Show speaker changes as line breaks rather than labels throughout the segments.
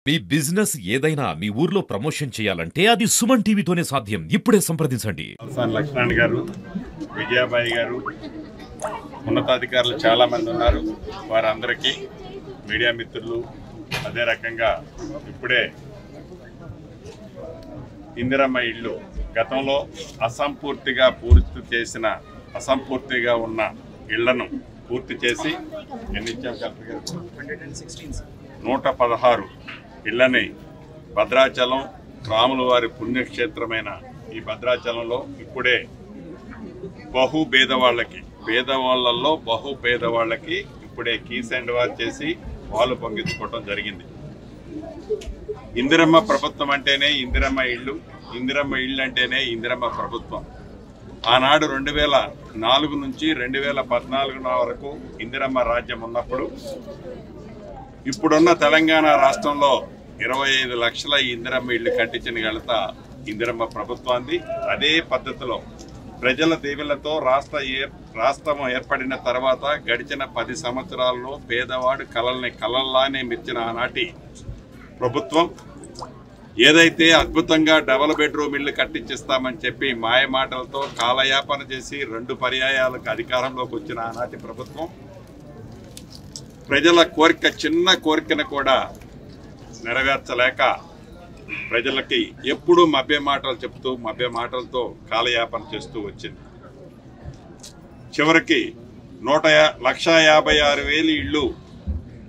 మీ business ఏదైనా మీ ఊర్లో promotion చేయాలంటే అది సుమన్ టీవీతోనే సాధ్యం. ఇప్పుడే సంప్రదించండి.
లక్ష్మణ్ గారు, విజయాబాయి గారు, ఉన్నతాధికారులు చాలా మంది ఉన్నారు. వారందరికీ మీడియా మిత్రులు, అదే రకంగా ఇప్పుడే ఇందిరమ్మ ఇళ్ళు గతంలో అసంపూర్తిగా ఉన్న ఇళ్లను పూర్తి చేసి 116 ఇళ్లని భద్రాచలం రాముల వారి పుణ్యక్షేత్రమైన ఈ భద్రాచలంలో ఇప్పుడే పేదవాళ్ళల్లో పేదవాళ్ళకి ఇప్పుడే కీస్ అండ్ వార్ చేసి వాళ్ళు పొంగించుకోవటం జరిగింది. ఇందిరమ్మ ప్రభుత్వం అంటేనే ఇందిరమ్మ ఇళ్ళు అంటేనే ఇందిరమ్మ ప్రభుత్వం. ఆనాడు 2004 నుంచి 2014 వరకు ఇందిరమ్మ రాజ్యం ఉన్నప్పుడు ఇప్పుడున్న తెలంగాణ రాష్ట్రంలో 25 లక్షల ఇందిరమ్మ ఇళ్ళు కట్టించిన ఘనత ఇందిరమ్మ ప్రభుత్వాన్ని. అదే పద్ధతిలో ప్రజల దీవెనలతో రాష్ట్రం ఏర్పడిన తర్వాత గడిచిన 10 సంవత్సరాల్లో పేదవాడు కలల్లానే మెచ్చిన ఆనాటి ప్రభుత్వం ఏదైతే అద్భుతంగా డబుల్ బెడ్రూమ్ ఇళ్లు కట్టించిస్తామని చెప్పి మాయ మాటలతో కాలయాపన చేసి 2 పర్యాయాలకు అధికారంలోకి వచ్చిన ఆనాటి ప్రభుత్వం ప్రజల చిన్న కోరికను కూడా నెరవేర్చలేక ప్రజలకి ఎప్పుడూ మభ్య మాటలతో కాలయాపన చేస్తూ వచ్చింది. చివరికి 1,56,000 ఇళ్ళు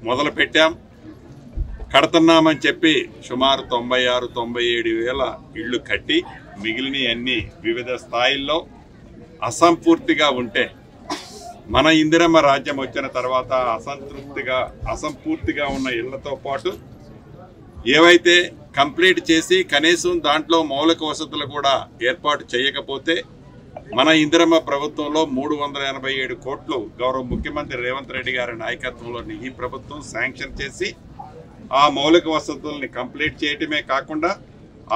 మొదలు పెట్టాం, కడుతున్నామని చెప్పి సుమారు 96,000-97,000 ఇళ్ళు కట్టి మిగిలిన అన్ని వివిధ స్థాయిల్లో అసంపూర్తిగా ఉంటే మన ఇందిరమ్మ రాజ్యం వచ్చిన తర్వాత అసంపూర్తిగా ఉన్న ఇళ్లతో పాటు ఏవైతే కంప్లీట్ చేసి కనీసం దాంట్లో మౌలిక వసతులు కూడా ఏర్పాటు చేయకపోతే మన ఇందిరమ్మ ప్రభుత్వంలో 387 కోట్లు గౌరవ ముఖ్యమంత్రి రేవంత్ రెడ్డి గారి నాయకత్వంలోని ఈ ప్రభుత్వం శాంక్షన్ చేసి ఆ మౌలిక వసతుల్ని కంప్లీట్ చేయటమే కాకుండా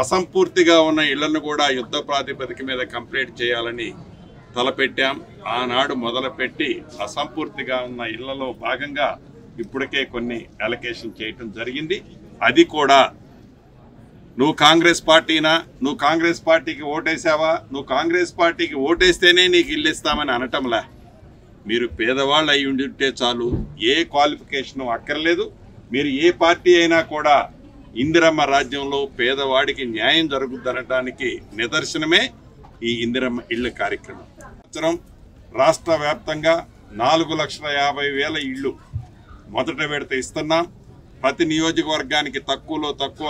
అసంపూర్తిగా ఉన్న ఇళ్లను కూడా యుద్ధ ప్రాతిపదిక మీద కంప్లీట్ చేయాలని తలపెట్టాం. ఆనాడు మొదలుపెట్టి అసంపూర్తిగా ఉన్న ఇళ్లలో భాగంగా ఇప్పటికే కొన్ని అలొకేషన్ చేయటం జరిగింది. అది కూడా నువ్వు కాంగ్రెస్ పార్టీకి ఓటేసావా, నువ్వు కాంగ్రెస్ పార్టీకి ఓటేస్తేనే నీకు ఇల్లు ఇస్తామని అనటంలా. మీరు పేదవాళ్ళు అయి ఉంటే చాలు, ఏ క్వాలిఫికేషన్ అక్కర్లేదు. మీరు ఏ పార్టీ అయినా కూడా ఇందిరమ్మ రాజ్యంలో పేదవాడికి న్యాయం జరుగుద్దనటానికి నిదర్శనమే ఈ ఇందిరమ్మ ఇళ్ల కార్యక్రమం. రాష్ట్ర వ్యాప్తంగా 4,50,000 ఇళ్ళు మొదట విడత ఇస్తున్నాం. ప్రతి నియోజకవర్గానికి తక్కువలో తక్కువ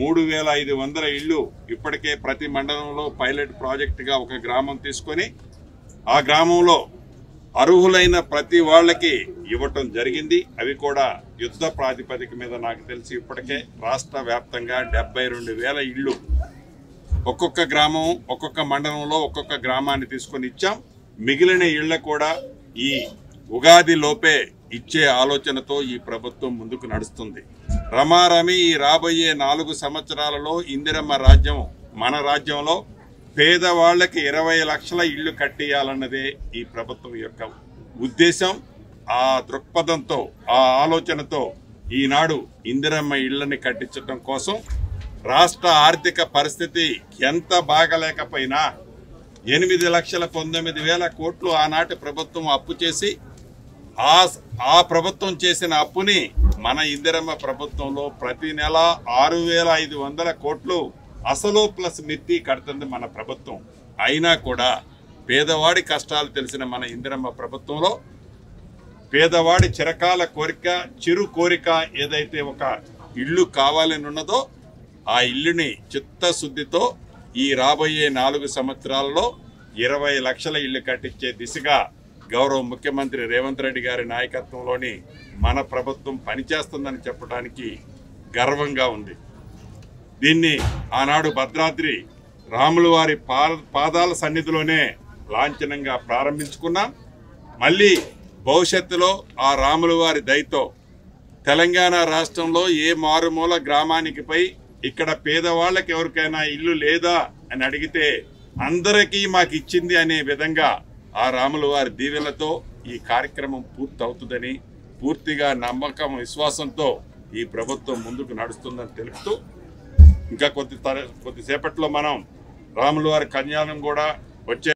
3,500 ఇళ్ళు ఇప్పటికే ప్రతి మండలంలో పైలట్ ప్రాజెక్టుగా ఒక గ్రామం తీసుకొని ఆ గ్రామంలో అర్హులైన ప్రతి వాళ్ళకి ఇవ్వటం జరిగింది. అవి కూడా యుద్ధ ప్రాతిపదిక మీద నాకు తెలిసి ఇప్పటికే రాష్ట్ర వ్యాప్తంగా 72,000 ఇళ్ళు ఒక్కొక్క గ్రామం ఒక్కొక్క మండలంలో ఒక్కొక్క గ్రామాన్ని తీసుకొని ఇచ్చాం. మిగిలిన ఇళ్ల కూడా ఈ ఉగాది లోపే ఇచ్చే ఆలోచనతో ఈ ప్రభుత్వం ముందుకు నడుస్తుంది. రమారమి ఈ రాబోయే 4 సంవత్సరాలలో ఇందిరమ్మ రాజ్యం మన రాజ్యంలో పేదవాళ్ళకి 20 లక్షల ఇళ్లు కట్టియాలన్నదే ఈ ప్రభుత్వం యొక్క ఉద్దేశం. ఆ దృక్పథంతో ఆ ఆలోచనతో ఈనాడు ఇందిరమ్మ ఇళ్లని కట్టించడం కోసం రాష్ట్ర ఆర్థిక పరిస్థితి ఎంత బాగలేకపోయినా 8,19,000 కోట్లు ఆనాటి ప్రభుత్వం అప్పు చేసి ఆ ప్రభుత్వం చేసిన అప్పుని మన ఇందిరమ్మ ప్రభుత్వంలో ప్రతి నెల 6,500 కోట్లు అసలు ప్లస్ మిత్తి కడుతుంది మన ప్రభుత్వం. అయినా కూడా పేదవాడి కష్టాలు తెలిసిన మన ఇందిరమ్మ ప్రభుత్వంలో పేదవాడి చిరకాల చిరు కోరిక ఏదైతే ఒక ఇల్లు కావాలని ఉన్నదో ఆ ఇల్లుని చిత్తశుద్ధితో ఈ రాబోయే 4 సంవత్సరాలలో 20 లక్షల ఇల్లు కట్టించే దిశగా గౌరవ ముఖ్యమంత్రి రేవంత్ రెడ్డి గారి నాయకత్వంలోని మన ప్రభుత్వం పనిచేస్తుందని చెప్పడానికి గర్వంగా ఉంది. దీన్ని ఆనాడు భద్రాద్రి రాముల వారి పాదాల సన్నిధిలోనే లాంఛనంగా ప్రారంభించుకున్నాం. మళ్ళీ భవిష్యత్తులో ఆ రాముల వారి దయతో తెలంగాణ రాష్ట్రంలో ఏ మారుమూల గ్రామానికి పోయి ఇక్కడ పేదవాళ్ళకి ఎవరికైనా ఇల్లు లేదా అని అడిగితే అందరికీ మాకు ఇచ్చింది అనే విధంగా ఆ రాముల వారి దీవెనలతో ఈ కార్యక్రమం పూర్తవుతుందని పూర్తిగా నమ్మకం విశ్వాసంతో ఈ ప్రభుత్వం ముందుకు నడుస్తుందని తెలుపుతూ ఇంకా కొద్దిసేపట్లో మనం రాముల వారి కళ్యాణం కూడా వచ్చే